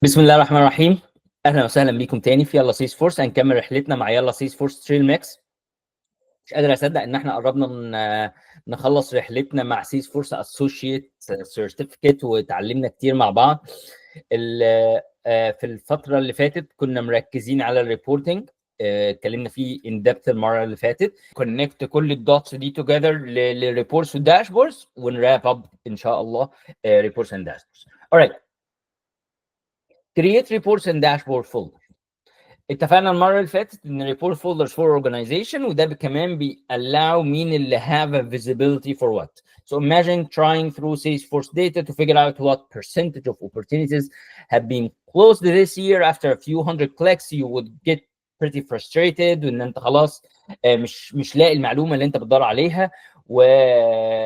بسم الله الرحمن الرحيم. اهلا وسهلا بيكم تاني في يلا سيلز فورس. هنكمل رحلتنا مع يلا سيلز فورس تريل ماكس. مش قادر اصدق ان احنا قربنا نخلص رحلتنا مع سيلز فورس اسوشيت سيرتيفيكت وتعلمنا كتير مع بعض. في الفتره اللي فاتت كنا مركزين على الريبورتنج، اتكلمنا فيه ان ديبث المره اللي فاتت. كونكت كل الدوتس دي توجذر للريبورتس والداشبوردز ونراب اب ان شاء الله ريبورتس اند داشبوردز. alright. create reports and dashboard folder. اتفقنا المره اللي فاتت ان ريبورت فولدرز فور اورجانيزيشن، وده كمان بيallow مين اللي have a visibility for what. So imagine trying through Salesforce data to figure out what percentage of opportunities have been closed this year. After a few hundred clicks you would get pretty frustrated وان انت خلاص مش لاقي المعلومه اللي انت بتدور عليها. و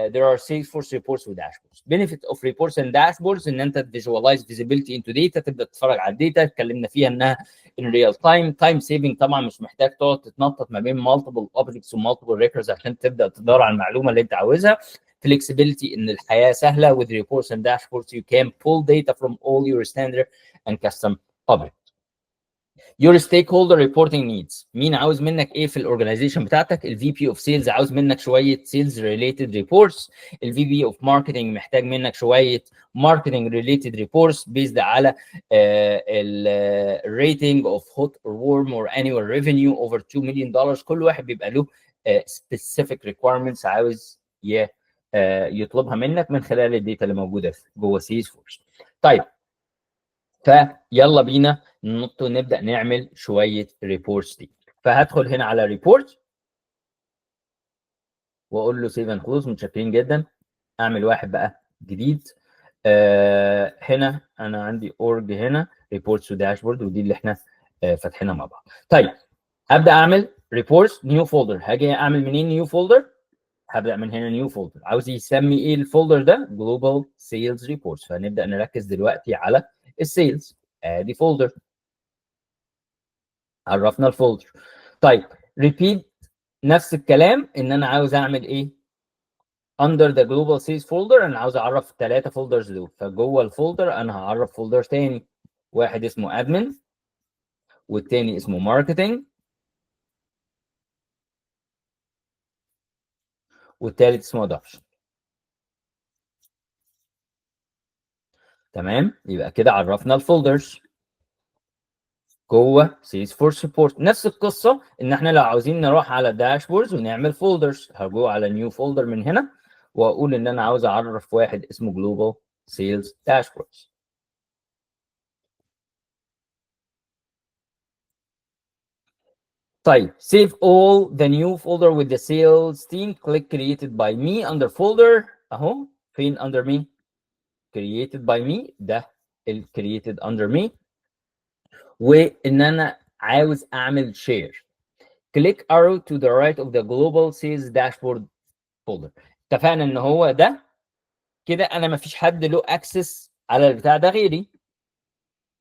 there are Salesforce reports و dashboards. Benefit of reports and dashboards ان انت visualize visibility into data، تبدا تتفرج على الداتا. اتكلمنا فيها انها in real time saving، طبعا مش محتاج تقعد تتنطط ما بين multiple objects و multiple records عشان تبدا تدور على المعلومه اللي انت عاوزها. flexibility ان الحياه سهله. with reports and dashboards you can pull data from all your standard and custom objects. your stakeholder reporting needs. مين عاوز منك ايه في الاورجنايزيشن بتاعتك؟ الفي بي اوف سيلز عاوز منك شويه سيلز ريليتد ريبورتس. الفي بي اوف ماركتنج محتاج منك شويه ماركتنج ريليتد ريبورتس بيزد على الريتنج اوف هوت اور وورم اور انيوال ريفينيو اوفر $2 مليون. كل واحد بيبقى له سبيسيفيك ريكويرمنتس عاوز يطلبها منك من خلال الداتا اللي موجوده جوه سيلز فورس. طيب، فيلا بينا ننط ونبدا نعمل شويه ريبورتس دي. فهدخل هنا على ريبورت واقول له سيف اند كلوز. متشكرين جدا. اعمل واحد بقى جديد. هنا انا عندي اورج هنا ريبورتس وداشبورد، ودي اللي احنا فاتحينها مع بعض. طيب ابدا اعمل ريبورتس نيو فولدر. هاجي اعمل منين نيو فولدر؟ هبدا من هنا نيو فولدر. عاوز يسمي ايه الفولدر ده؟ جلوبال سيلز ريبورتس. فهنبدا نركز دلوقتي على السيلز. ادي فولدر، عرفنا الفولدر. طيب ريبيت نفس الكلام، ان انا عاوز اعمل ايه؟ under the global sales folder انا عاوز اعرف الثلاثه فولدرز دول. فجوه الفولدر انا هعرف فولدر تاني، واحد اسمه admin والتاني اسمه marketing والتالت اسمه adoption. تمام، يبقى كده عرفنا الفولدرز جوه Salesforce Report. نفس القصه ان احنا لو عاوزين نروح على داشبوردز ونعمل فولدرز، هجو على نيو فولدر من هنا واقول ان انا عاوز اعرف واحد اسمه Global Sales Dashboards. طيب save all the new folder with the sales team. click created by me under folder. اهو فين under me؟ created by me، ده ال created under me. وان انا عاوز اعمل share. click arrow to the right of the global sales dashboard folder. اتفقنا ان هو ده كده انا ما فيش حد له اكسس على البتاع ده غيري.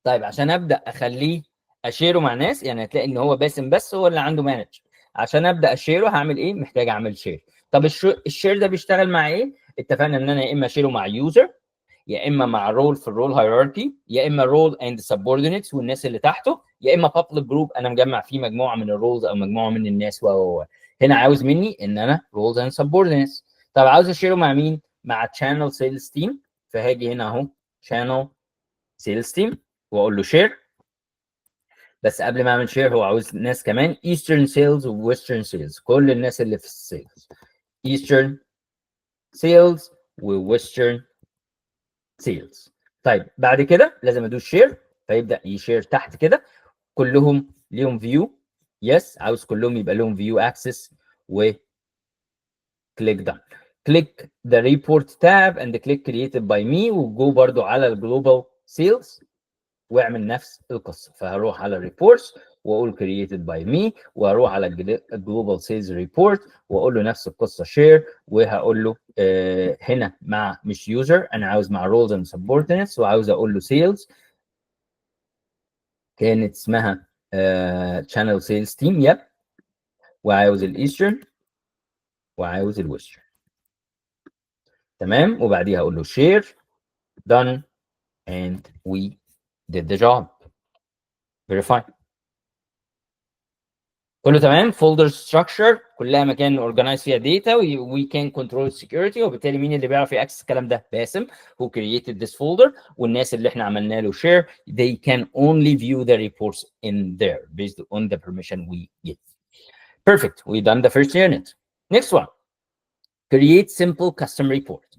طيب عشان ابدا اخليه اشيره مع ناس، يعني هتلاقي ان هو باسم بس هو اللي عنده مانج. عشان ابدا اشيره هعمل ايه؟ محتاج اعمل شير. طب الشير ده بيشتغل مع ايه؟ اتفقنا ان انا يا اما اشيره مع يوزر، يا اما مع رول في الرول هيراركي، يا اما رول اند سبوردينيتس والناس اللي تحته، يا اما بابليك جروب انا مجمع فيه مجموعه من الرولز او مجموعه من الناس. هنا عاوز مني ان انا رولز اند سبوردينيتس. طب عاوز اشيره مع مين؟ مع تشانل سيلز تيم. فهاجي هنا اهو تشانل سيلز تيم واقول له شير. بس قبل ما اعمل شير هو عاوز ناس كمان ايسترن سيلز وويسترن سيلز، كل الناس اللي في السيلز ايسترن سيلز وويسترن سيلز. طيب بعد كده لازم ادوس شير، فيبدا يشير تحت كده. كلهم ليهم فيو، يس عاوز كلهم يبقى لهم فيو اكسس. و كليك دان. كليك ذا ريبورت تاب اند كليك كرييتد باي مي، وجو برضو على الجلوبال سيلز واعمل نفس القصه. فهروح على ريبورتس واقول created by me، وهروح على الجلوبال سيلز ريبورت واقول له نفس القصه شير، وهقول له هنا مع مش يوزر، انا عاوز مع رولز اند سبوردينيتس، وعاوز اقول له سيلز كانت اسمها channel sales team. يب، وعاوز الايسترن وعاوز الويسترن. تمام، وبعديها اقول له share done and we did the job. very fine. كله تمام. folder structure كلها مكان organize فيها data we can control security، وبالتالي مين اللي بيعرف يأكسس الكلام ده؟ باسم who created this folder، والناس اللي احنا عملنا له share they can only view the reports in there based on the permission we give. Perfect. We done the first unit. Next one. Create simple custom report.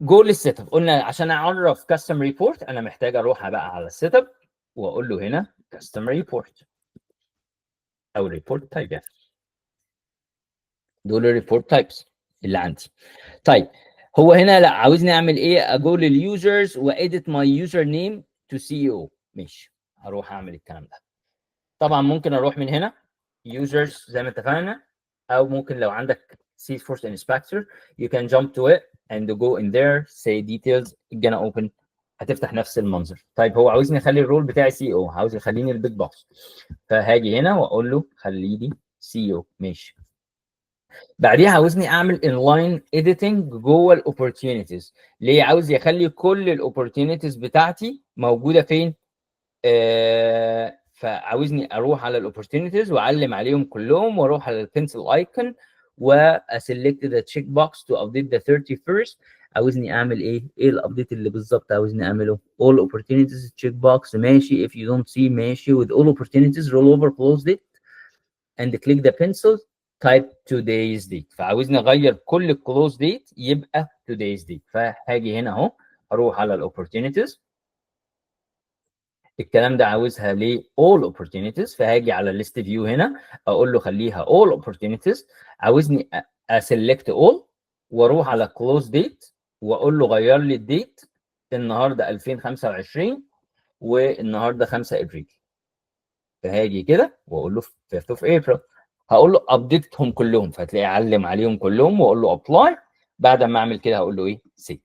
جو للسيت اب. قلنا عشان اعرف كاستم ريبورت انا محتاج اروح بقى على السيت اب واقول له هنا كاستم ريبورت او ريبورت تايب، يعني دول الريبورت تايبس اللي عندي. طيب هو هنا لا عاوزني اعمل ايه؟ اجو لليوزرز واديت ماي يوزر نيم تو سي او. ماشي، هروح اعمل الكلام ده. طبعا ممكن اروح من هنا users زي ما اتفقنا، او ممكن لو عندك Salesforce Inspector you can jump to it and go in there say details gonna open، هتفتح نفس المنظر. طيب هو عاوزني اخلي الرول بتاعي سي او، عاوز يخليني البيج بوس، فهاجي هنا واقول له خليني سي او. ماشي. بعديها عاوزني اعمل inline editing جوه الاوبورتيونيتيز. ليه؟ عاوز يخلي كل الاوبورتيونيتيز بتاعتي موجوده فين؟ فعاوزني اروح على الاوبورتيونيتيز واعلم عليهم كلهم واروح على البنسل ايكون واسلكت ذا تشيك بوكس تو ابديت ذا 31st. عاوزني اعمل ايه؟ ايه الابديت اللي بالظبط عاوزني اعمله؟ all opportunities check box ماشي. if you don't see ماشي. with all opportunities roll over close it and click the pencil type today's date. فعاوزني اغير كل الكلوز ديت يبقى today's date. فهاجي هنا اهو اروح على الاوبورتيونيتيز، الكلام ده عاوزها ل all opportunities، فهاجي على الليست فيو هنا اقول له خليها all opportunities. عاوزني اسلكت all واروح على close date واقول له غير لي الديت النهارده 2025 والنهارده 5 ابريل. فهاجي كده واقول له 5 of April، هقول له ابديتهم كلهم، فهتلاقي علم عليهم كلهم واقول له ابلاي. بعد ما اعمل كده هقول له ايه؟ سيف.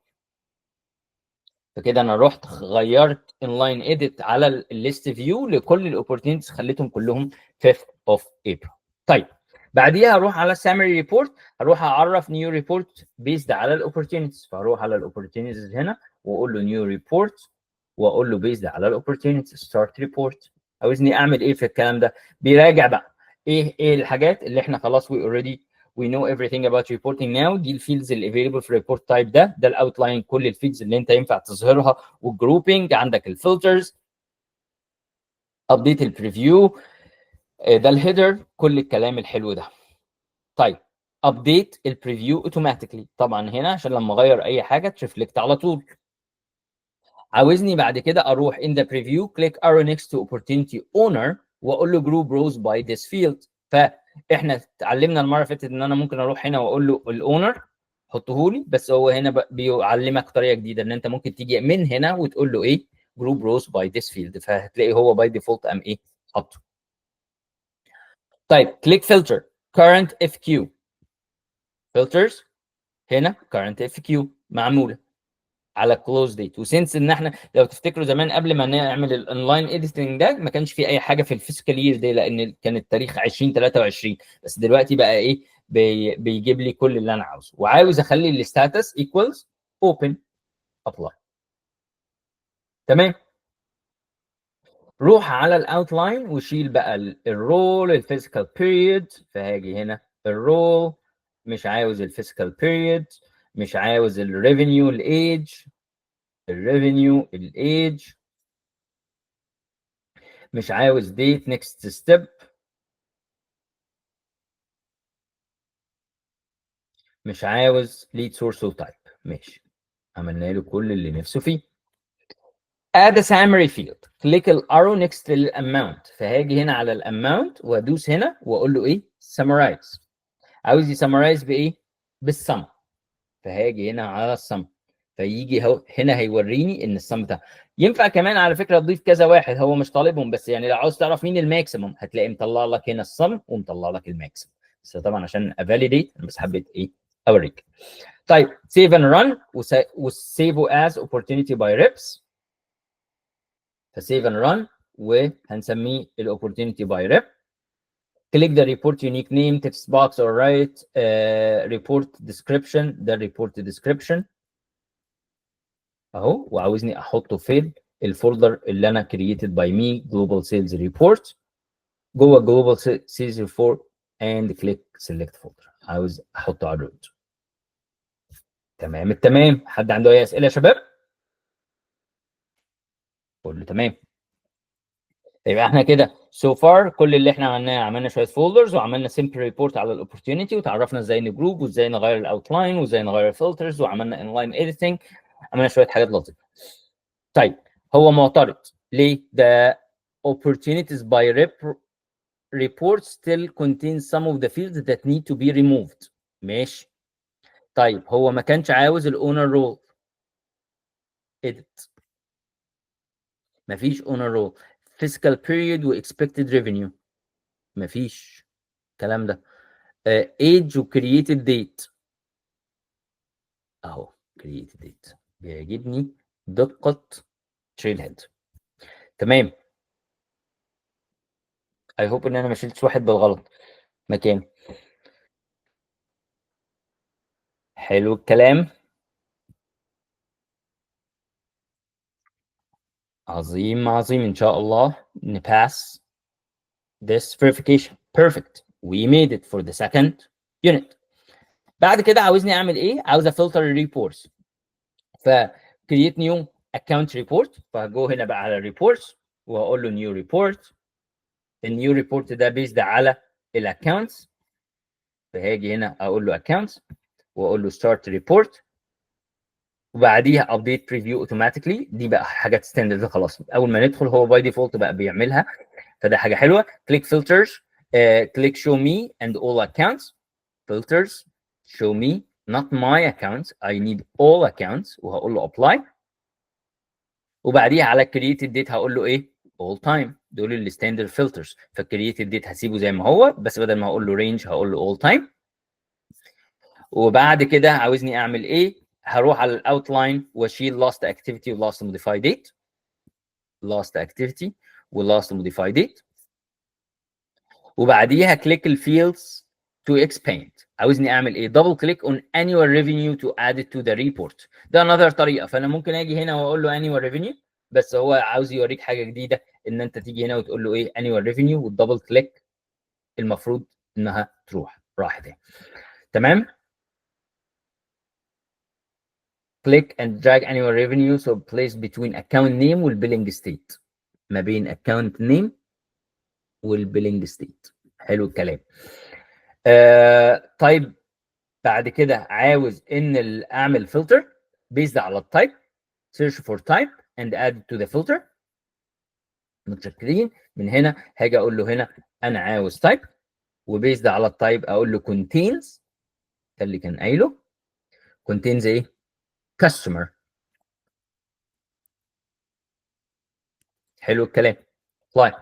فكده انا رحت غيرت انلاين اديت على الليست فيو لكل الاوبورتيونيتيز، خليتهم كلهم 5 of April. طيب بعديها اروح على السامري ريبورت، هروح اعرف نيو ريبورت بيزد على الاوبورتيونيتيز، فاروح على الاوبورتيونيتيز هنا واقول له نيو ريبورت واقول له بيزد على الاوبورتيونيتيز ستارت ريبورت. عاوزني اعمل ايه في الكلام ده؟ بيراجع بقى ايه الحاجات اللي احنا خلاص we already we know everything about reporting now. دي الفيلدز اللي available في الريبورت تايب ده الاوتلاين، كل الفيلدز اللي انت ينفع تظهرها، والجروبنج عندك الفلترز، ابديت البريفيو، ده الهيدر، كل الكلام الحلو ده. طيب ابديت البريفيو اوتوماتيكلي، طبعا هنا عشان لما اغير اي حاجه ترفلكت على طول. عاوزني بعد كده اروح in the preview click arrow next to opportunity owner واقول له group rows by this field. فاحنا اتعلمنا المره اللي فاتت ان انا ممكن اروح هنا واقول له الاونر حطه لي، بس هو هنا بيعلمك طريقه جديده ان انت ممكن تيجي من هنا وتقول له ايه؟ group rows by this field، فهتلاقي هو باي ديفولت قام ايه؟ حطه. طيب click filter current FQ filters، هنا current FQ معموله على كلوز ديت. وسنس ان احنا لو تفتكروا زمان قبل ما نعمل الاونلاين اديتنج ده ما كانش في اي حاجه في الفيسكال يير دي، لان كان التاريخ 2023، بس دلوقتي بقى ايه؟ بيجيب لي كل اللي انا عاوزه، وعاوز اخلي الستاتس ايكوالز اوبن ابلاي. تمام. روح على الاوتلاين وشيل بقى الرول الفيزيكال بيريود، فهاجي هنا الرول، مش عاوز الفيزيكال بيريود، مش عاوز الريفينيو الايج، الريفينيو الايج، مش عاوز date next step، مش عاوز lead source of type. ماشي، عملنا له كل اللي نفسه فيه. add a summary field click arrow next to الاماونت، فهاجي هنا على الاماونت وادوس هنا واقول له ايه؟ summarize. عاوز يسمرايز بايه؟ بالسم، فهاجي هنا على السم، فيجي هنا هيوريني ان السم ده ينفع كمان على فكره تضيف كذا واحد، هو مش طالبهم، بس يعني لو عاوز تعرف مين الماكسيموم هتلاقي مطلع لك هنا السم ومطلع لك الماكسيموم، بس طبعا عشان افاليديت انا بس حبيت ايه؟ اوريك. طيب سيف اند ران وسيفه از opportunity باي ريبس، فسيف اند ران وهنسميه الاوبورتيونيتي باي ريب. click the report unique name text box or write report description، ده report description. اهو، وعاوزني احطه في الفولدر اللي انا created by me global sales report. جوه global sales report and click select folder. عاوز احطه على الروت. تمام التمام. حد عنده اي اسئله يا شباب؟ كله تمام. يبقى احنا كده so far كل اللي احنا عملناه، عملنا شويه فولدرز وعملنا simple report على الاوبورتيونيتي، وتعرفنا ازاي نجروب وازاي نغير الاوتلاين وازاي نغير الفلترز، وعملنا انلاين editing، عملنا شويه حاجات لطيفه. طيب هو معترض ليه؟ the opportunities by report still contains some of the fields that need to be removed. ماشي. طيب هو ما كانش عاوز الاونر رول edit. مفيش اونر رول. fiscal period و expected revenue مفيش الكلام ده. age و created date اهو created date بيعجبني دقة تريل هيد. تمام. I hope ان انا ما شلتش واحد بالغلط مكان. حلو الكلام. عظيم عظيم. ان شاء الله نباس this verification. Perfect. We made it for the second unit. بعد كده عاوزني اعمل ايه؟ عاوز افلتر الريبورتس. ف create new account report. فهجو هنا بقى على الريبورتس وهقول له new report. النيو ريبورت ده بيزد على الاكونتس، فهاجي هنا اقول له accounts واقول له start report، وبعديها update preview automatically. دي بقى حاجات ستاندرد خلاص، اول ما ندخل هو باي ديفولت بقى بيعملها، فده حاجه حلوه. click filters, click show me and all accounts. filters show me not my accounts, I need all accounts، وهقول له apply. وبعديها على created date هقول له ايه؟ all time. دول الستاندرد فلترز. فالكرييتد ديت هسيبه زي ما هو، بس بدل ما اقول له رينج هقول له all time. وبعد كده عاوزني اعمل ايه؟ هروح على الاوتلاين واشيل last activity و last modified date. last activity و last modified date. وبعديها click الفيلدز to expand. عاوزني اعمل ايه؟ double click on annual revenue to add it to the report. ده another طريقه. فانا ممكن اجي هنا واقول له annual revenue، بس هو عاوز يوريك حاجه جديده، ان انت تيجي هنا وتقول له ايه؟ annual revenue والدبل كليك المفروض انها تروح. راحت اهي. تمام. click and drag annual revenue so place between account name والbilling state. ما بين account name والbilling state. حلو الكلام. طيب بعد كده عاوز ان اعمل filter based على التايب. search for type and add it to the filter. متشكرين. من هنا هاجي اقول له هنا انا عاوز type، وبيزد على التايب اقول له contains. ده اللي كان قايله contains ايه؟ customer. حلو الكلام. طيب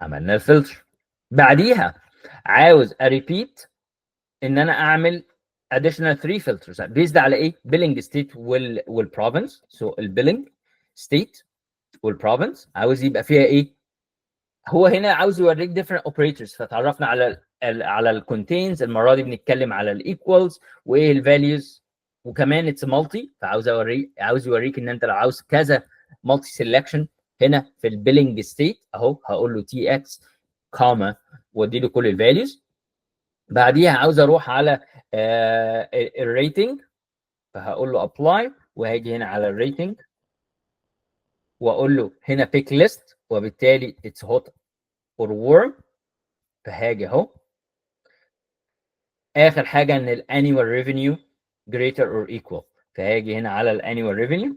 عملنا الفلتر. بعديها عاوز اريبيت ان انا اعمل additional 3 filters based على ايه؟ billing state والprovince. so الbilling state والprovince عاوز يبقى فيها ايه؟ هو هنا عاوز يوريك different operators. فتعرفنا على الكونتينز. المره دي بنتكلم على الايكوالز وايه الفاليوز، وكمان اتس مالتي. فعاوز عاوز يوريك ان انت لو عاوز كذا مالتي سيلكشن هنا في البيلنج ستيت اهو، هقول له تي اكس كاما وادي له كل الفاليوز. بعديها عاوز اروح على الريتنج، فهقول له ابلاي، وهاجي هنا على الريتنج واقول له هنا بيك ليست، وبالتالي اتس هوت اور warm. فهاجي اهو. اخر حاجه ان الانيوال ريفينيو greater or equal، فهاجي هنا على الانيوال ريفينيو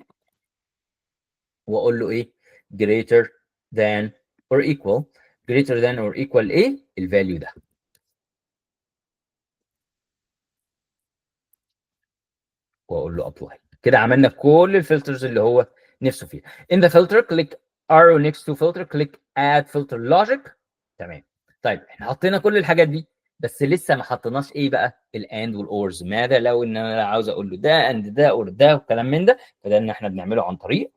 واقول له ايه؟ greater than or equal. greater than or equal ايه؟ الفاليو ده. واقول له ابلاي. كده عملنا كل الفلترز اللي هو نفسه فيها. in the filter click arrow next to filter click add filter logic. تمام. طيب احنا حطينا كل الحاجات دي، بس لسه ما حطيناش ايه بقى؟ الاند والاورز. ماذا لو ان انا عاوز اقول له ده اند ده اور ده وكلام من ده؟ فده ان احنا بنعمله عن طريق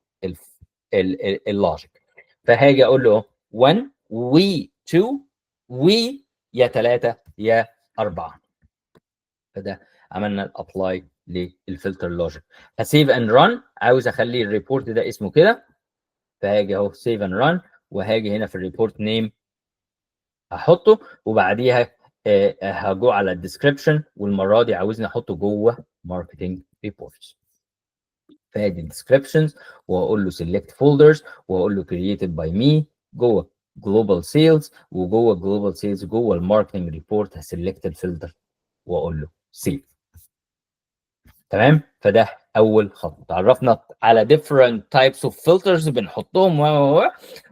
اللوجيك. فهاجي اقول له 1 و 2 و يا 3 يا 4. فده عملنا الابلاي للفلتر لوجيك. هسيف اند ران، عاوز اخلي الريبورت ده اسمه كده، فهاجي اهو سيف اند ران، وهاجي هنا في الريبورت نيم هحطه، وبعديها هجو على الديسكربشن، والمره دي عاوزني احطه جوه ماركتنج ريبورتس. فادي الديسكربشنز، واقول له سيلكت فولدرز، واقول له كرييتد باي مي جوه جلوبال سيلز، وجوه جلوبال سيلز جوه الماركتنج ريبورت هسلكت الفلتر واقول له سيف. تمام، فده اول خطوه، تعرفنا على different types of filters بنحطهم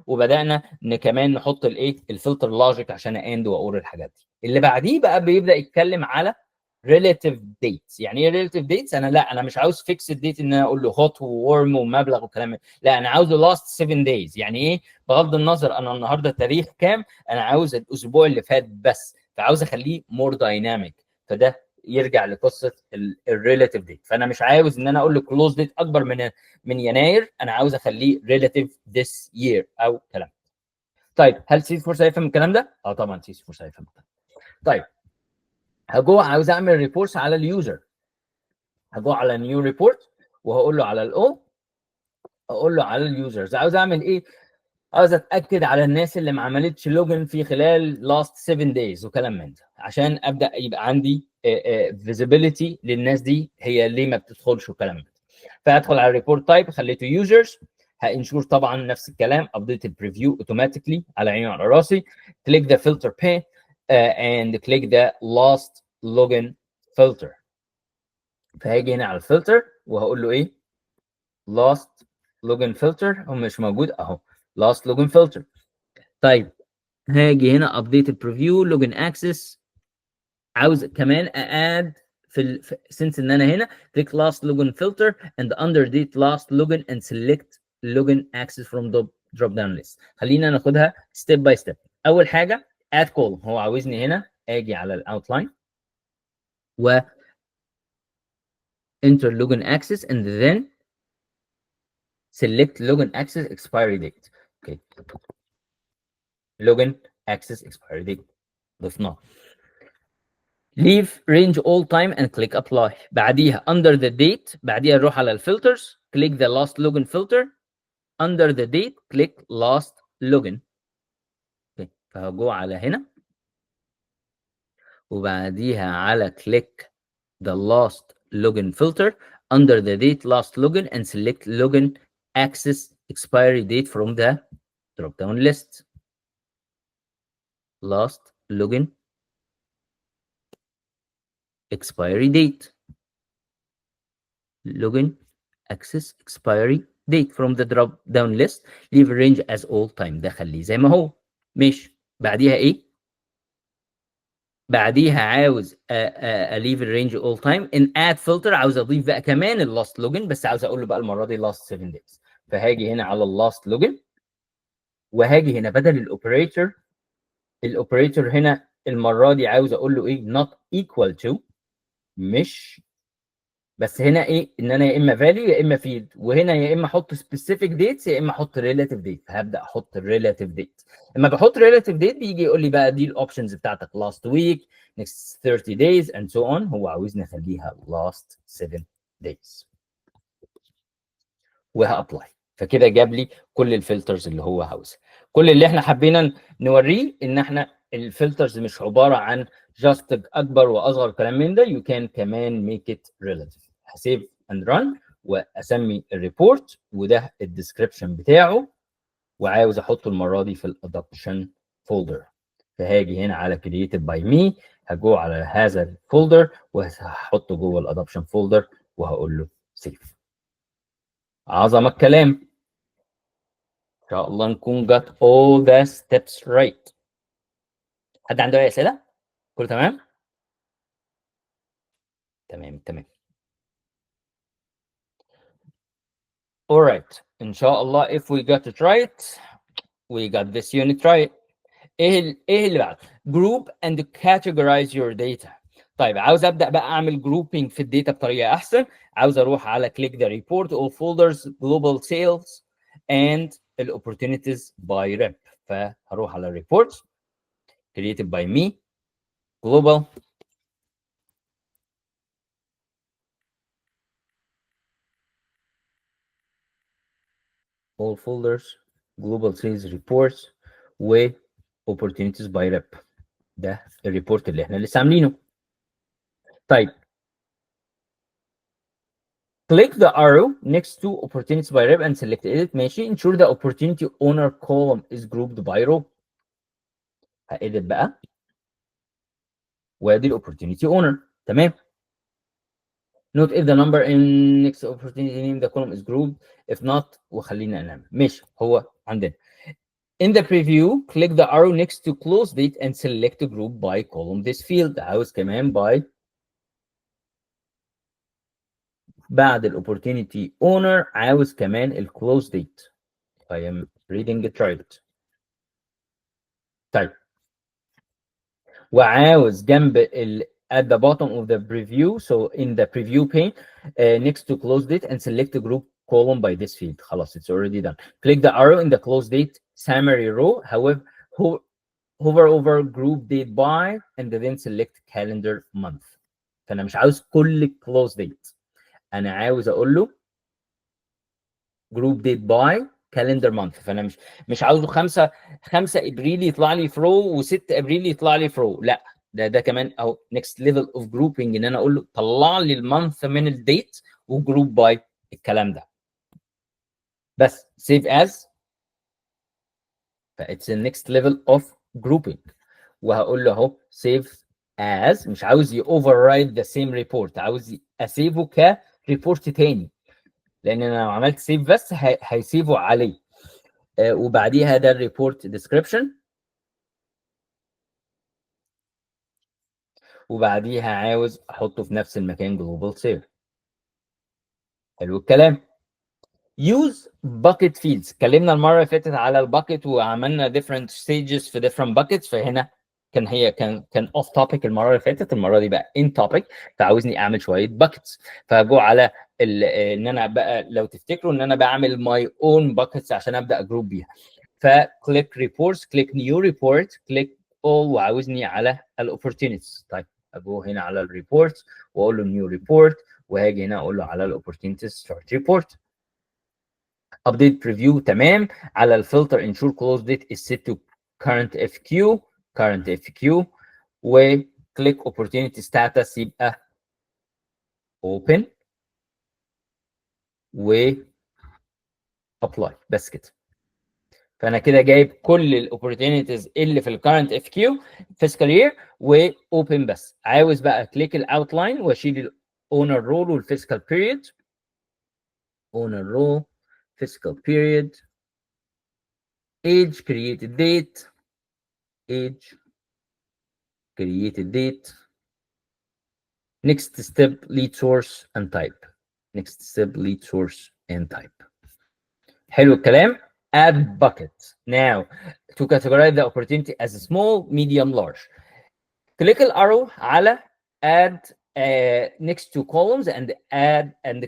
وبدانا كمان نحط الايه الفلتر لوجيك عشان اند واقول الحاجات دي. اللي بعديه بقى بيبدا يتكلم على relative dates. يعني ايه relative dates؟ انا مش عاوز fixed date ان انا اقول له hot وورم ومبلغ وكلام، لا انا عاوزه last 7 days. يعني ايه؟ بغض النظر انا النهارده تاريخ كام، انا عاوز الاسبوع اللي فات بس، فعاوز اخليه more dynamic. فده يرجع لقصه الريلاتيف ديت. فانا مش عاوز ان انا اقول له كلوز ديت اكبر من يناير، انا عاوز اخليه ريلاتيف ذس يير او كلام. طيب هل سيس فورس هيفهم الكلام ده؟ طبعا سيس فورس هيفهم. طيب هجو عاوز اعمل ريبورتس على اليوزر، هجو على نيو ريبورت وهقول له على الاو، اقول له على اليوزرز. عاوز اعمل ايه؟ عاوز اتاكد على الناس اللي ما عملتش لوجن في خلال لاست 7 دايز وكلام من ده، عشان ابدا يبقى عندي فيزيبيليتي للناس دي هي ليه ما بتدخلش وكلام من ده. فادخل على الريبورت تايب خليته يوزرز، هانشور طبعا نفس الكلام ابديت البريفيو اوتوماتيكلي على عيني وعلى راسي. كليك ذا فلتر بي اند كليك ذا لاست لوجن فلتر. فهاجي هنا على الفلتر وهقول له ايه؟ لاست لوجن فلتر، هو مش موجود اهو last login filter. طيب هاجي هنا update البريفيو login access، عاوز كمان اد في since ان انا هنا click last login filter and under date last login and select login access from the drop down list. خلينا ناخدها step by step. اول حاجه add column، هو عاوزني هنا اجي على الاوتلاين و enter login access and then select login access expiry date. اوكي login access expiry date ضفناه. leave range all time and click apply. بعديها under the date، بعديها نروح على الفلترز click the last login filter under the date click last login. okay. فهجو على هنا وبعديها على click the last login filter under the date last login and select login access expiry date from the drop down list. last login expiry date login access expiry date from the drop down list. leave range as all time، ده خليه زي ما هو. ماشي، بعديها ايه؟ بعديها عاوز leave range all time in add filter، عاوز اضيف بقى كمان اللاست لوجن، بس عاوز اقول له بقى المره دي last 7 days. فهاجي هنا على اللاست لوجن وهاجي هنا بدل الاوبريتور هنا المره دي عاوز اقول له ايه؟ not equal to، مش بس هنا ايه؟ ان انا يا اما فاليو يا اما فيلد، وهنا يا اما احط سبيسيفيك ديتس يا اما احط ريلاتيف ديت. فهبدا احط الريلاتيف ديت. لما بحط ريلاتيف ديت بيجي يقول لي بقى دي الاوبشنز بتاعتك لاست ويك next 30 days and so on. هو عاوزني اخليها last 7 days وهابلاي. فكده جاب لي كل الفلترز اللي هو عاوزها. كل اللي احنا حبينا نوريه ان احنا الفلترز مش عباره عن جاست اكبر واصغر كلام من ده، you can كمان make it relative. هسيف اند ران واسمي الريبورت وده الديسكربشن بتاعه، وعاوز احطه المره دي في الادوبشن فولدر. فهاجي هنا على created by me، هجو على هذا الفولدر وهحطه جوه الادوبشن فولدر وهقول له سيف. عظمه الكلام، ان شاء الله نكون got all the steps right. حد عنده اي اسئله؟ كله تمام؟ تمام. alright، ان شاء الله if we got it right we got this unit right. ايه اللي بعد؟ group and categorize your data. طيب عاوز ابدا بقى اعمل grouping في الداتا بطريقه احسن. عاوز اروح على click the report all folders global sales and the opportunities by rep. فهروح على reports created by me global all folders global sales reports و opportunities by rep. ده الريبورت اللي احنا لسه عاملينه. طيب click the arrow next to opportunities by rep and select edit. ماشي. ensure the opportunity owner column is grouped by row. هedit بقى وادي الاوبورتيونيتي اونر. تمام. note if the number in next opportunity name the column is grouped if not وخلينا نعمل. ماشي. هو عندنا in the preview click the arrow next to close date and select group by column this field. عاوز كمان by بعد الاوبورتيونيتي اونر عاوز كمان الكلوز ديت. I am reading it right. طيب وعاوز جنب at the bottom of the preview so in the preview pane next to close date and select the group column by this field. خلاص it's already done. Click the arrow in the close date summary row. However hover over group date by and then select calendar month. فانا مش عاوز كل close date. انا عاوز اقول له جروب ديت باي كالندر مانث. فانا مش عاوزه 5 ابريل يطلع لي في رو و6 ابريل يطلع لي في رو. لا ده كمان اهو نيكست ليفل اوف جروبنج ان انا اقول له طلع لي المانث من الديت وجروب باي الكلام ده. بس سيف از فاتس النكست ليفل اوف جروبنج. وهقول له اهو سيف از مش عاوز اوفر رايد ذا سيم ريبورت. عاوز اسيفه كريبورت تاني لان انا لو عملت سيف بس هيسيفه عليه. وبعديها ده الريبورت ديسكريبشن وبعديها عاوز احطه في نفس المكان جلوبال سيف. حلو الكلام. يوز باكيت فيلدز. اتكلمنا المره اللي فاتت على الباكيت وعملنا different stages في different buckets. فهنا كان اوف توبيك المره اللي فاتت. المره دي بقى ان توبيك فعاوزني اعمل شويه باكيتس. فهجو على ان انا بقى لو تفتكروا ان انا بعمل ماي اون باكيتس عشان ابدا اجروب بيها. فكليك ريبورتس كليك نيو ريبورت كليك اول وعاوزني على الاوبورتونيتيز. طيب اجو هنا على الريبورت واقول له نيو ريبورت وهاجي هنا اقول له على الاوبورتونيتيز ستارت ريبورت. ابديت بريفيو تمام. على الفلتر انشور كلوز ديت از سيت تو current FQ وكليك اوبورتونيتي ستاتس يبقى open و apply. بس كده. فانا كده جايب كل الاوبورتونيتيز اللي في الكرنت اف كيو فيسكال يير واوبن بس. عاوز بقى كليك الاوتلاين واشيل الاونر رول والفيسكال بيريد. اونر رول فيسكال بيريد age created date age created date next step lead source and type next step lead source and type. حلو الكلام. add bucket now to categorize the opportunity as small medium large. click الارو على add next to columns and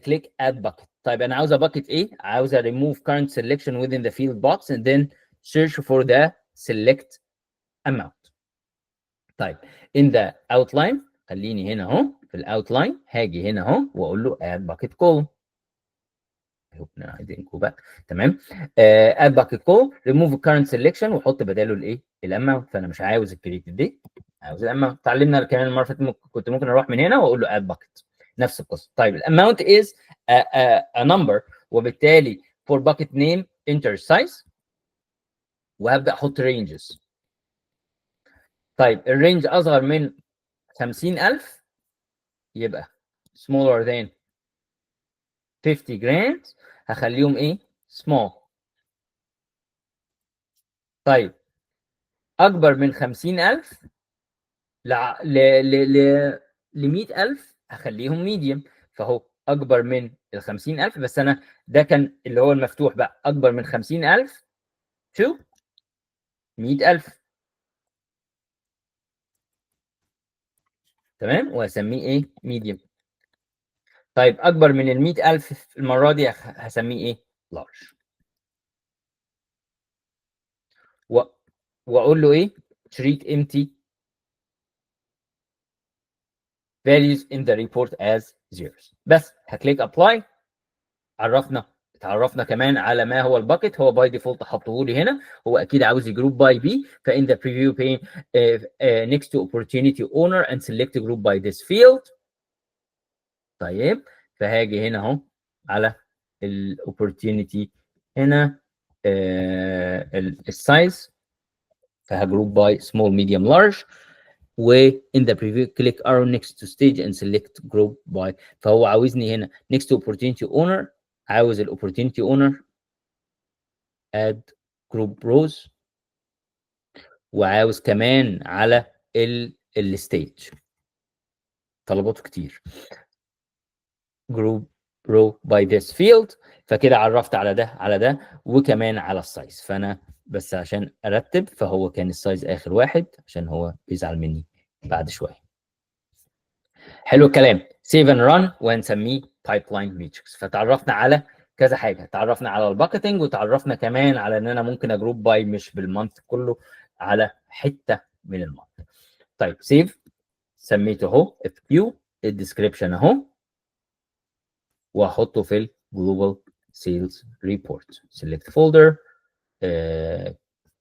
click add bucket. طيب انا عاوزه bucket ايه؟ عاوزه remove current selection within the field box and then search for the select amount. طيب in the outline خليني هنا اهو في الاوتلاين هاجي هنا اهو واقول له add bucket column. عايزينكم بقى تمام. add bucket column remove current selection واحط بداله الايه؟ الاماونت. فانا مش عاوز الكريتيف دي عاوز الاماونت. اتعلمنا كمان المره اللي فاتت كنت ممكن اروح من هنا واقول له add bucket نفس القصه. طيب الاماونت is a number وبالتالي for bucket name enter size وهبدا احط ranges. طيب الرينج اصغر من 50,000 يبقى smaller than 50 grand هخليهم ايه؟ small. طيب اكبر من 50,000 ل 100,000 هخليهم ميديوم. فهو اكبر من ال 50,000 بس انا ده كان اللي هو المفتوح بقى اكبر من 50,000 to 100,000 تمام وهسميه ايه؟ ميديوم. طيب اكبر من ال 100,000 المره دي هسميه ايه؟ لارج. واقول له ايه؟ treat empty values in the report as zeros. بس هكليك apply عرفنا اتعرفنا كمان على ما هو الباكت. هو باي ديفولت حطه لي هنا، هو اكيد عاوز يجروب باي بي. فان ذا بريفيو pane next to opportunity owner and select group by this field. طيب فهاجي هنا اهو على الاوبورتيونيتي هنا السايز، فهجروب باي سمول ميديوم لارج، و in the preview click arrow next to stage and select group by. فهو عاوزني هنا next to opportunity owner، عاوز الاوبورتيونيتي owner add group rows، وعاوز كمان على الستيج. طلباته كتير. group row by this field. فكده عرفت على ده على ده وكمان على السايز. فانا بس عشان ارتب، فهو كان السايز اخر واحد عشان هو بيزعل مني بعد شويه. حلو الكلام. سيف اند ران ونسميه بايبلاين ماتريكس. فتعرفنا على كذا حاجه، تعرفنا على الباكتنج، وتعرفنا كمان على ان انا ممكن اجروب باي مش بالمنث كله، على حته من المنث. طيب سيف، سميته اهو اف كيو، الديسكربشن اهو، واحطه في الجلوبال سيلز ريبورت. سيلكت فولدر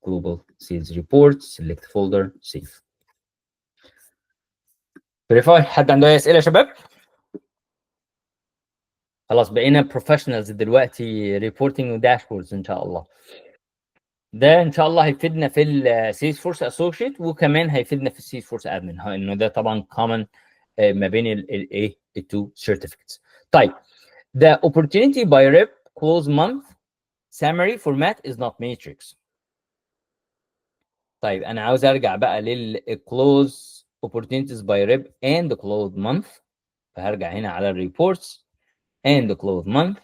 جلوبال سيلز ريبورت، سيلكت فولدر، سيف. فيريفاي. حد عنده اي اسئله يا شباب؟ خلاص بقينا بروفيشنالز دلوقتي، ريبورتنج وداشبوردز ان شاء الله. ده ان شاء الله هيفيدنا في السيلز فورس اسوشيت، وكمان هيفيدنا في السيلز فورس ادمن، انه ده طبعا كومن ما بين الايه التو سيرتيفيكتس. طيب the opportunity by rep close month summary format is not matrix. طيب انا عاوز ارجع بقى للclose opportunities by rep and close month، فهرجع هنا على الريبورتس and close month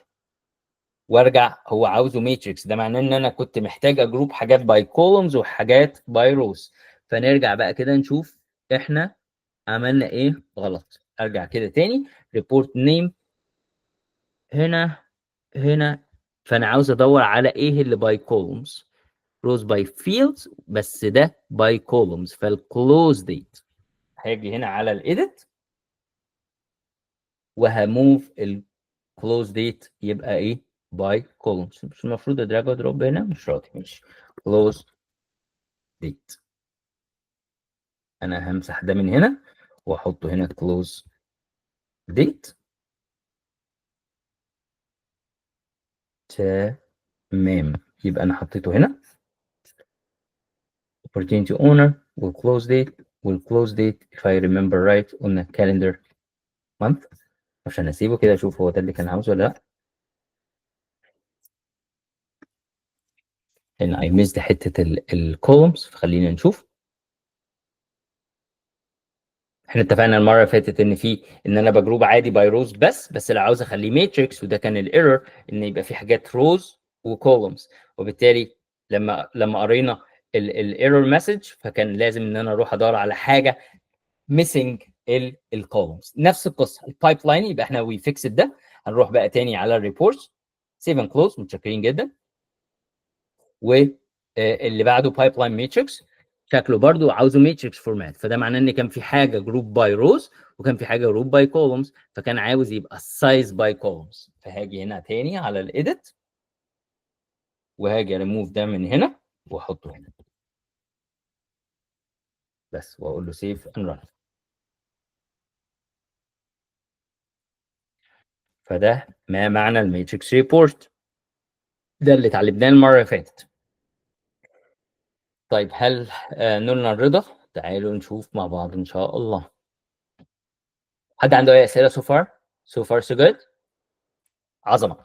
وارجع. هو عاوزه ماتريكس، ده معناه ان انا كنت محتاج اجروب حاجات باي كولومز وحاجات باي روز. فنرجع بقى كده نشوف احنا عملنا ايه غلط. ارجع كده تاني، ريبورت نيم هنا فانا عاوز ادور على ايه اللي باي كولومز، روز باي فيلدز، بس ده باي كولومز. فالكلوز ديت هاجي هنا على الايديت وهموف الكلوز ديت يبقى ايه باي كولومز. مش المفروض ادراج ودروب هنا؟ مش راضي. ماشي كلوز ديت. انا همسح ده من هنا واحطه هنا كلوز ديت. تمام، يبقى انا حطيته هنا opportunity owner والclose date والclose date if I remember right قلنا calendar month. عشان اسيبه كده اشوف هو ده اللي كان عاوزه ولا لا. هنا I missed حته الكولومز، فخلينا نشوف. احنا اتفقنا المره اللي فاتت ان انا بجروب عادي باي روز بس لو عاوز اخليه ماتريكس، وده كان الايرور، ان يبقى في حاجات روز وكولومز. وبالتالي لما قرينا الايرور مسج، فكان لازم ان انا اروح ادور على حاجه ميسنج الكولومز. نفس القصه البايب لاين، يبقى احنا وي فيكس ده. هنروح بقى تاني على الريبورت، سيف اند كلوز، متشكرين جدا. واللي بعده بايب لاين ماتريكس، شكله برضو عاوزه ماتريكس فورمات. فده معناه ان كان في حاجه جروب باي روز وكان في حاجه جروب باي كولومز، فكان عاوز يبقى السايز باي كولومز. فهاجي هنا تاني على الايديت وهاجي ريموف ده من هنا واحطه هنا بس، واقول له سيف اند ران. فده ما معنى الماتريكس ريبورت، ده اللي اتعلمناه المره اللي فاتت. طيب هل نولنا الرضا؟ تعالوا نشوف مع بعض ان شاء الله. حد عنده اي اسئله so far so good؟ عظمه.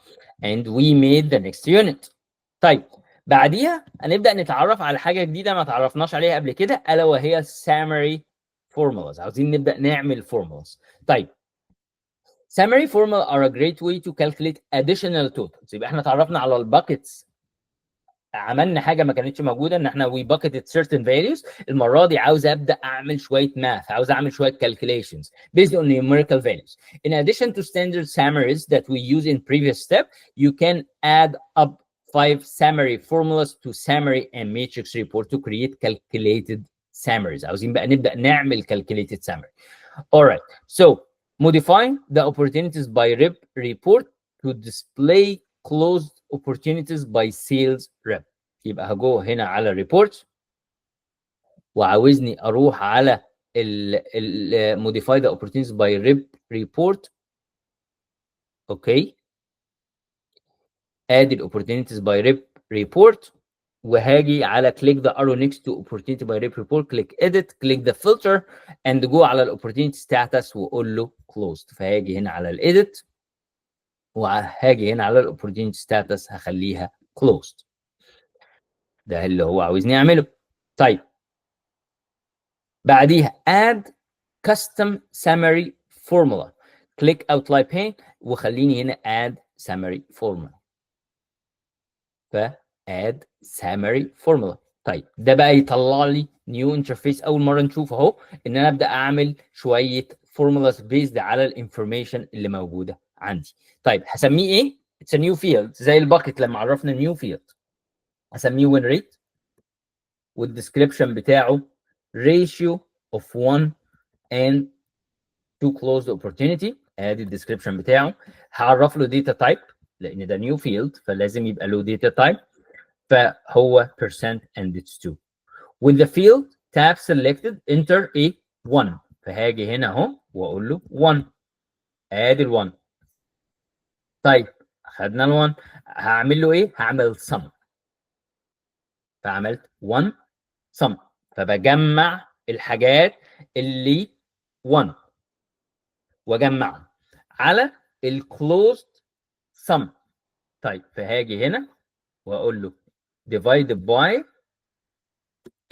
and we made the next unit. طيب بعديها هنبدا نتعرف على حاجه جديده ما تعرفناش عليها قبل كده، الا وهي summary formulas. عاوزين نبدا نعمل formulas. طيب summary formula are a great way to calculate additional totals. يبقى احنا اتعرفنا على الباكتس، عملنا حاجه ما كانتش موجوده، ان احنا we bucketed certain values. المره دي عاوز ابدا اعمل شويه math، عاوز اعمل شويه calculations based on numerical values. In addition to standard summaries that we use in previous step, you can add up 5 summary formulas to summary and matrix report to create calculated summaries. عاوزين بقى نبدا نعمل calculated summary. All right, so modifying the opportunities by report to display closed opportunities by sales rep. يبقى هجو هنا على reports وعاوزني اروح على ال modify the opportunities by rep report. اوكي، ادي الاوبورتيونيتيز باي ريب ريبورت، وهاجي على click the arrow next to opportunity by rep report, click edit, click the filter and go على الاوبورتيونيتي status واقول له closed. فهاجي هنا على الايديت وهاجي هنا على الاوبورتيونيتي status هخليها closed. ده اللي هو عاوزني اعمله. طيب بعديها add custom summary formula, click outline pane وخليني هنا add summary formula. ف add summary formula. طيب ده بقى يطلع لي نيو انترفيس اول مره نشوف اهو، ان انا ابدا اعمل شويه فورمولاز بيزد على الانفورميشن اللي موجوده عندي. طيب هسميه ايه؟ اتس نيو فيلد، زي الباكت لما عرفنا نيو فيلد. هسميه وين ريت، والديسكربشن بتاعه ratio of 1 and 2 closed opportunity. ادي الديسكربشن بتاعه. هعرف له داتا تايب لان ده نيو فيلد فلازم يبقى له داتا تايب، فهو percent and it's 2. with the field tab selected enter a 1. فهاجي هنا اهو واقول له 1. ادي ال 1. طيب خدنا ال 1، هعمل له ايه؟ هعمل sum. فعملت 1 sum، فبجمع الحاجات اللي 1 واجمعهم على الclosed sum. طيب فهاجي هنا واقول له divided by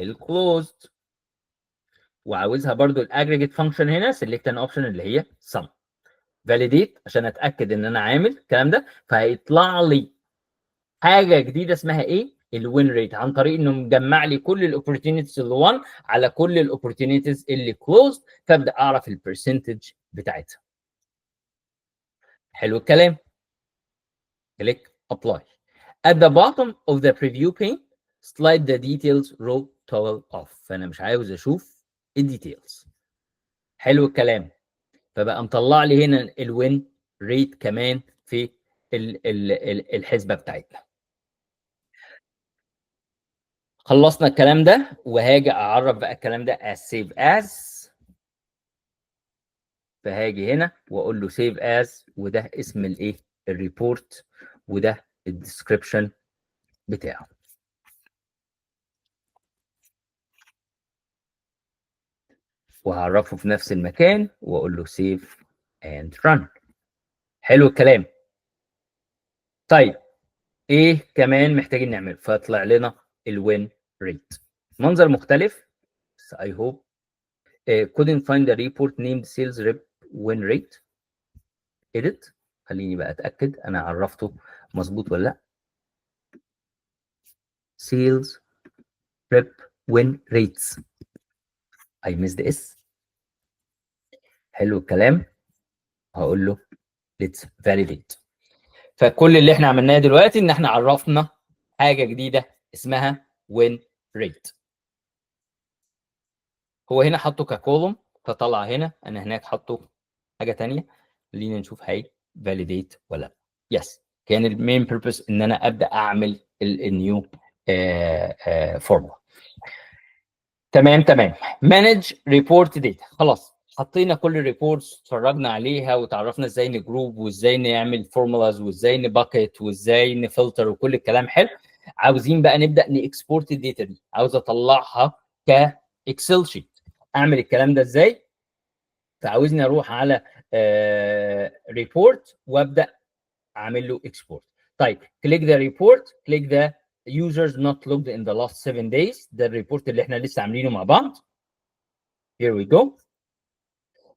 الclosed، وعاوزها برضو الاجريجيت فانكشن هنا select an option اللي هي sum. validate عشان اتاكد ان انا عامل الكلام ده، فهيطلع لي حاجه جديده اسمها ايه؟ الوين ريت، عن طريق انه مجمع لي كل الاوبورتيونيتيز اللي 1 على كل الاوبورتيونيتيز اللي كلوزد، فابدا اعرف البرسنتج بتاعتها. حلو الكلام. كليك ابلاي. at the bottom of the preview pane slide the details row toggle off. فانا مش عاوز اشوف الديتيلز. حلو الكلام. فبقى مطلع لي هنا الوين ريت كمان في الحسبه بتاعتنا. خلصنا الكلام ده وهاجي اعرف بقى الكلام ده as save as. فهاجي هنا واقول له save as، وده اسم الايه؟ الريبورت، وده الديسكربشن بتاعه. وهعرفه في نفس المكان واقول له save and run. حلو الكلام. طيب ايه كمان محتاجين نعمل؟ فيطلع لنا الوين ريت منظر مختلف. I hope couldn't find the report named sales rep win rate. edit. خليني بقى اتاكد انا عرفته مظبوط ولا لا. sales rep win rates. I missed S. حلو الكلام. هقول له let's validate. فكل اللي احنا عملناه دلوقتي ان احنا عرفنا حاجه جديده اسمها win rate. هو هنا حطه ككولوم فطلع هنا، انا هناك حطه حاجه ثانيه. خلينا نشوف هي validate ولا لا. يس، كان المين بيربس ان انا ابدا اعمل النيو فورمولا. تمام. مانج ريبورت داتا. خلاص حطينا كل الريبورتس، اتفرجنا عليها وتعرفنا ازاي نجروب وازاي نعمل فورمولاز وازاي نباكت وازاي نفلتر وكل الكلام حلو. عاوزين بقى نبدا نكسبورت الداتا دي، عاوز اطلعها كاكسل شيت. اعمل الكلام ده ازاي؟ فعاوزني اروح على ريبورت وابدا اعمل له اكسبورت. طيب كليك ذا ريبورت، كليك ذا users not logged in the last 7 days. ده الريبورت اللي احنا لسه عاملينه مع بعض. here we go.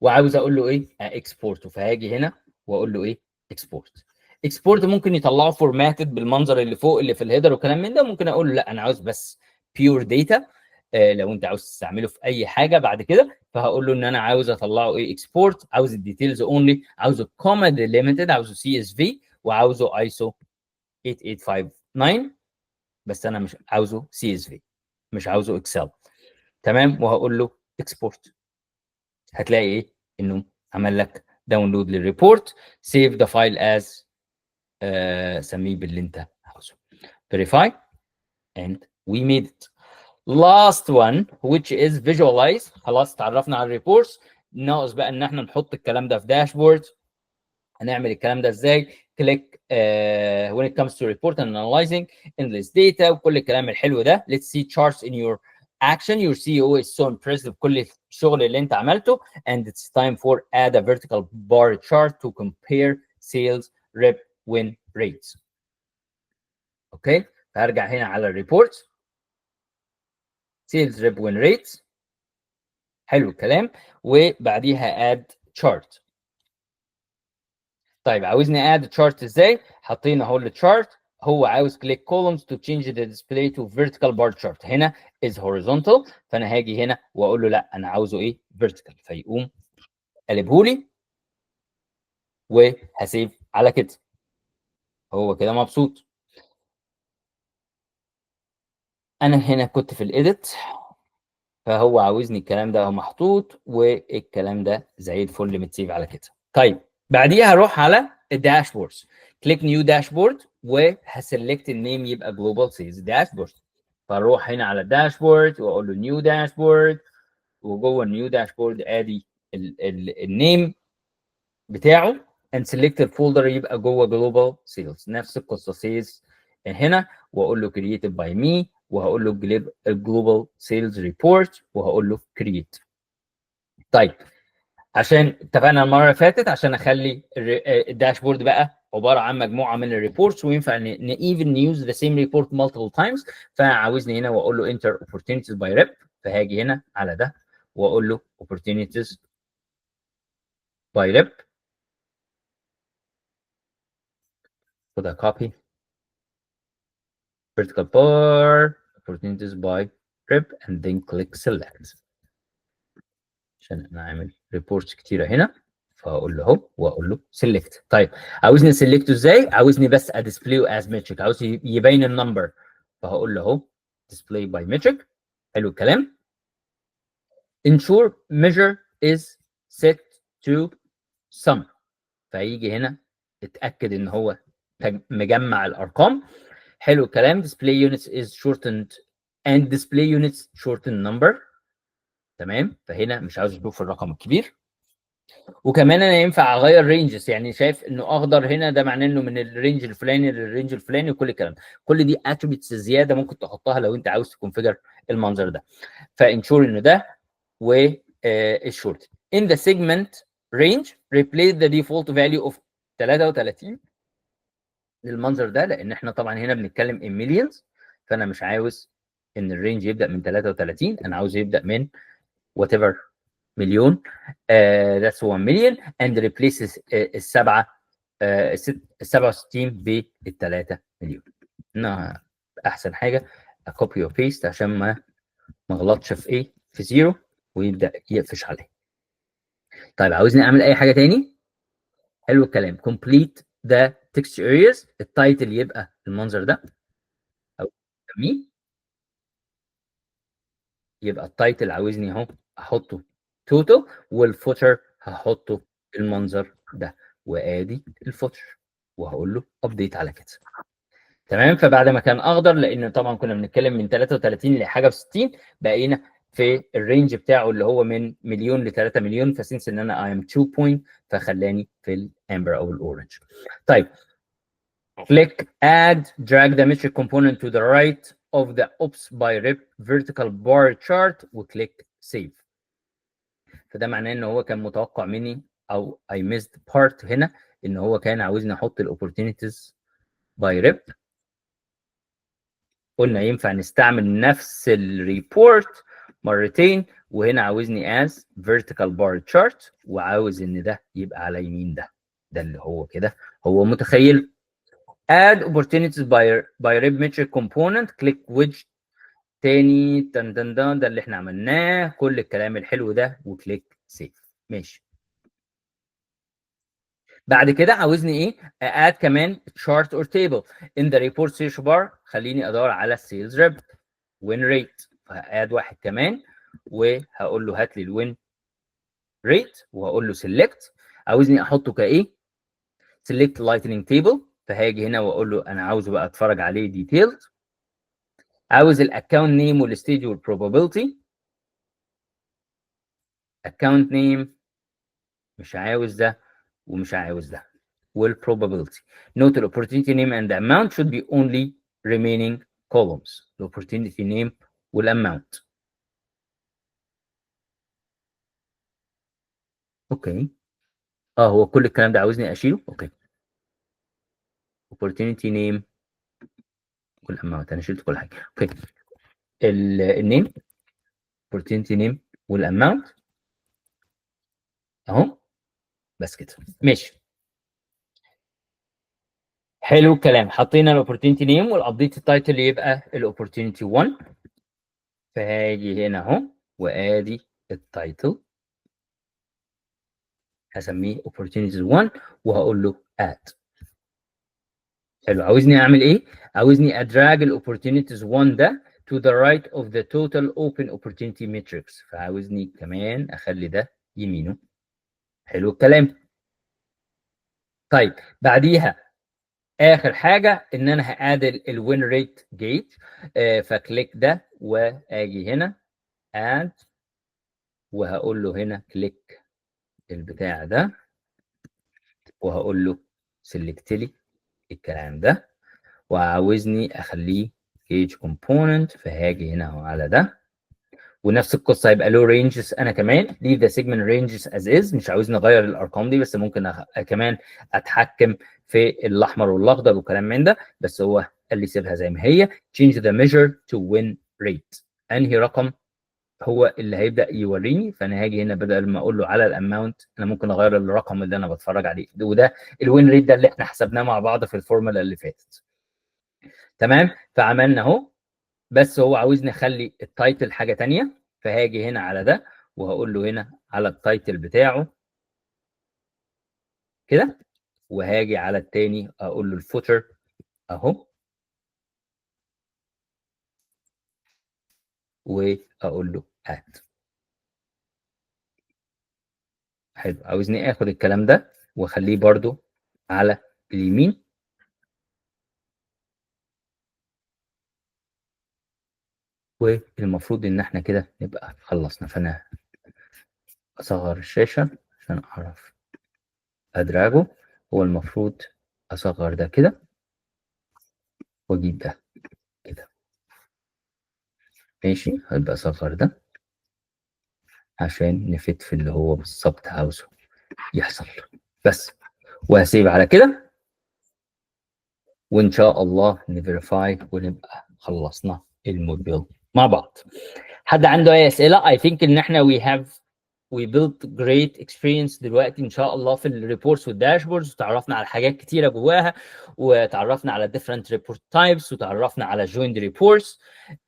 وعاوز اقول له ايه؟ اكسبورت. فهاجي هنا واقول له ايه؟ اكسبورت. اكسبورت ممكن يطلعه فورماتد بالمنظر اللي فوق اللي في الهيدر وكلام من ده، ممكن اقول له لا انا عاوز بس بيور داتا. لو انت عاوز تستعمله في اي حاجه بعد كده، فهقول له ان انا عاوز اطلعه ايه؟ اكسبورت. عاوز الديتيلز اونلي، عاوزه كوما ديليميتد، عاوزه سي اس في، وعاوزه ايسو 8859. بس انا مش عاوزه سي اس في، مش عاوزه اكسل. تمام. وهقول له اكسبورت. هتلاقي ايه؟ انه عمل لك داونلود للريبورت. سيف ذا فايل از سميه باللي انت عاوزه. verify and we made it. last one which is visualize. خلاص اتعرفنا على الريبورتس، ناقص بقى ان احنا نحط الكلام ده في داشبورد. هنعمل الكلام ده ازاي؟ click when it comes to report and analyzing endless data وكل الكلام الحلو ده. let's see charts in your action. your CEO is so impressed بكل الشغل اللي انت عملته and it's time for add a vertical bar chart to compare sales rep win rates. اوكي، فهرجع هنا على الريبورت sales rep win rates. حلو الكلام، وبعديها add chart. طيب عاوزني اد تشارت ازاي؟ حاطين اهو التشارت، هو عاوز كليك كولومز تو تشينج ذا ديسبلاي تو فيرتيكال بار تشارت. هنا از هوريزونتال، فانا هاجي هنا واقول له لا انا عاوزه ايه؟ فيرتيكال، فيقوم قلبه لي وهسيف على كده. هو كده مبسوط. انا هنا كنت في الايديت، فهو عاوزني الكلام ده محطوط والكلام ده زي الفل متسيف على كده. طيب بعديها هروح على الداشبوردز، كليك نيو داشبورد وهسلكت النيم يبقى جلوبال سيلز داشبورد. فاروح هنا على الداشبورد واقول له نيو داشبورد، وجوه النيو داشبورد ادي النيم بتاعه and select الفولدر يبقى جوه جلوبال سيلز. نفس القصه سيلز هنا، واقول له created by me وهقول له جلوبال سيلز ريبورت وهقول له create. طيب عشان اتفقنا المره اللي فاتت عشان اخلي الداشبورد بقى عباره عن مجموعه من الريبورتس وينفع even use the same report multiple times، فعاوزني هنا واقول له enter opportunities by rep. فهاجي هنا على ده واقول له opportunities by rep. خدها copy vertical bar opportunities by rep and then click select. عشان انا عامل ريبورتس كتيره هنا فاقول له اهو واقول له سيلكت. طيب عاوزني سيلكته ازاي؟ عاوزني بس اديسبلاي از ميتريك، عاوز يبين النمبر، فهقول له اهو ديسبلاي باي ميتريك. حلو الكلام. ensure measure is set to sum، فيجي هنا اتاكد ان هو مجمع الارقام. حلو الكلام. display units is shortened and display units shortened number. تمام، فهنا مش عاوز اشوف الرقم الكبير. وكمان انا ينفع اغير رينجز، يعني شايف انه اخضر هنا ده معناه انه من الرينج الفلاني للرينج الفلاني وكل الكلام. كل دي اتريبيوتس زياده ممكن تحطها لو انت عاوز تكونفيجر المنظر ده. فانشور انه ده والشورت in the segment range replace the default value of 33 للمنظر ده، لان احنا طبعا هنا بنتكلم in millions، فانا مش عاوز ان الرينج يبدا من 33، انا عاوز يبدا من whatever مليون. that's 1 million and replaces السبعه ال 67 بال 3 مليون. احسن حاجه كوبي وبيست عشان ما اغلطش في ايه؟ في زيرو ويبدا يقفش عليه. طيب عاوزني اعمل اي حاجه تاني؟ حلو الكلام. complete the text areas، التايتل يبقى المنظر ده او نسميه، يبقى التايتل عاوزني اهو احطه توتال، والفوتر هحطه المنظر ده، وادي الفوتر وهقول له ابديت على كده. تمام. فبعد ما كان اخضر لان طبعا كنا بنتكلم من 33 لحاجه و60، بقينا في الرينج بتاعه اللي هو من مليون ل 3 مليون، فسنس ان انا اي ام 2 بوينت فخلاني في الامبر او الاورنج. طيب click add drag the metric component to the right of the ops by rep vertical bar chart وكليك save. فده معناه ان هو كان متوقع مني او I missed part هنا، ان هو كان عاوزني احط الاوبورتونيتيز باي ريب. قلنا ينفع نستعمل نفس الريبورت مرتين، وهنا عاوزني as vertical bar chart وعاوز ان ده يبقى على يمين ده اللي هو كده هو متخيل. add opportunities by rep metric component click widget تاني ده اللي احنا عملناه كل الكلام الحلو ده وكليك سيف. ماشي. بعد كده عاوزني ايه؟ add كمان chart or table in the report search bar. خليني ادور على sales rep win rate، فهاد واحد كمان وهقول له هات لي الوين ريت وهقول له select. عاوزني احطه كايه؟ select lightning table، فهاجي هنا واقول له انا عاوزه بقى اتفرج عليه ديتيلد. عاوز الاكونت نيم والستيج والبروبابيلتي. اكونت نيم مش عاوز ده ومش عاوز ده، والprobability. Note the opportunity name and the amount should be only remaining columns. The opportunity name والamount. اوكي. هو كل الكلام ده عاوزني اشيله. اوكي. opportunity name والamount، انا شلت كل حاجه. اوكي. النيم، opportunity name والamount اهو، بس كده ماشي. حلو الكلام. حطينا الاوبورتيونتي نيم والابديت التايتل يبقى الاوبورتيونتي 1. فهاجي هنا اهو وادي التايتل هسميه opportunities 1 وهقول له add. حلو. عاوزني اعمل ايه؟ عاوزني ادراج الاوبورتيونيتيز 1 ده to the right of the total open opportunity matrix. فعاوزني كمان اخلي ده يمينه. حلو الكلام. طيب بعديها اخر حاجه ان انا هعادل الوين ريت جيت. فكليك ده واجي هنا add وهقول له هنا كليك البتاع ده وهقول له سيلكت لي الكلام ده وعاوزني اخليه gauge component. فهاجي هنا على ده ونفس القصه هيبقى له رينجز. انا كمان leave the segment ranges as is. مش عاوزني اغير الارقام دي بس ممكن كمان اتحكم في الاحمر والاخضر وكلام من ده، بس هو قال لي سيبها زي ما هي. change the measure to win rate. انهي رقم هو اللي هيبدا يوريني؟ فانا هاجي هنا بدل ما اقول له على الاماونت انا ممكن اغير الرقم اللي انا بتفرج عليه، وده الوين ريت ده اللي احنا حسبناه مع بعض في الفورمولا اللي فاتت. تمام. فعملنا اهو، بس هو عاوزني اخلي التايتل حاجه ثانيه. فهاجي هنا على ده وهقول له هنا على التايتل بتاعه كده، وهاجي على الثاني اقول له الفوتر اهو، واقول له اد. حلو. عاوزني اخد الكلام ده واخليه برده على اليمين. والمفروض ان احنا كده نبقى خلصنا. فانا اصغر الشاشه عشان اعرف ادراجه. هو المفروض اصغر ده كده واجيب ده كده. ماشي. هبقى اصغر ده عشان نفت في اللي هو بالظبط عاوزه يحصل بس. وهسيب على كده وان شاء الله نفيريفاي ونبقى خلصنا الموديل مع بعض. حد عنده اي اسئله؟ I think ان احنا we built great experience دلوقتي ان شاء الله في الريبورتس والداشبوردز، وتعرفنا على حاجات كتيره جواها، وتعرفنا على different report types، وتعرفنا على joined reports،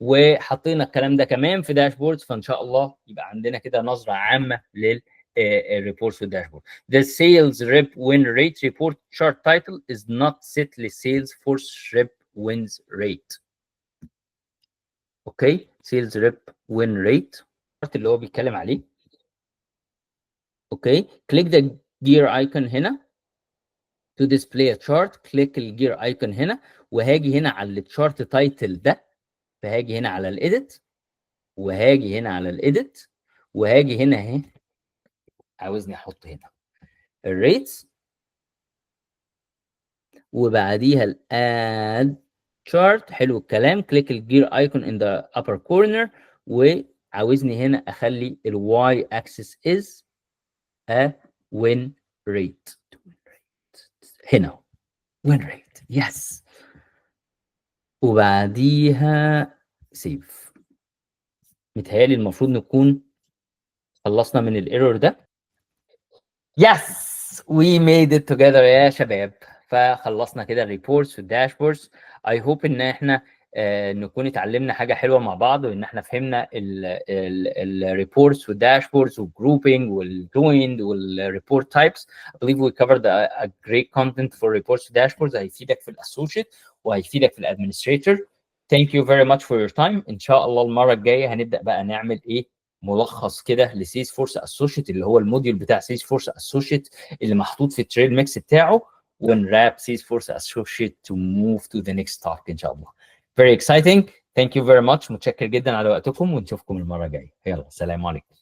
وحطينا الكلام ده كمان في داشبوردز. فان شاء الله يبقى عندنا كده نظره عامه للريبورتس والداشبورد. The sales rep win rate report chart title is not set لsales force rep wins rate. اوكي. sales rep win rate اللي هو بيتكلم عليه. اوكي. click the gear icon هنا to display a chart. click الجير ايكون هنا وهاجي هنا على التشارت تايتل ده. فهاجي هنا على الايديت وهاجي هنا على الايديت وهاجي هنا اهي. عاوزني احط هنا الريتس وبعديها الاد chart. حلو الكلام. click الجير ايكون in the upper corner وعاوزني هنا اخلي الواي اكسس is a win rate. هنا win rate. يس. وبعديها سيف. متهيألي المفروض نكون خلصنا من الايرور ده. يس وي ميد ات توجذر يا شباب. فخلصنا كده الريبورتس والداشبوردز. اي هوب ان احنا نكون اتعلمنا حاجه حلوه مع بعض، وان احنا فهمنا الريبورتس والداشبوردز والجروبينج والجويند والريبورت تايبس. I believe we covered a great content for reports and dashboards. هيفيدك في الاسوشيت وهيفيدك في الادمنستريتور. Thank you very much for your time. ان شاء الله المره الجايه هنبدا بقى نعمل ايه، ملخص كده لسيلز فورس اسوشيت اللي هو الموديول بتاع سيلز فورس اسوشيت اللي محطوط في التريل ميكس بتاعه، when RAP Salesforce associate to move to the next topic ان شاء الله. Very exciting. Thank you very much. متشكر جدا على وقتكم ونشوفكم المرة الجاية. يلا سلام عليكم.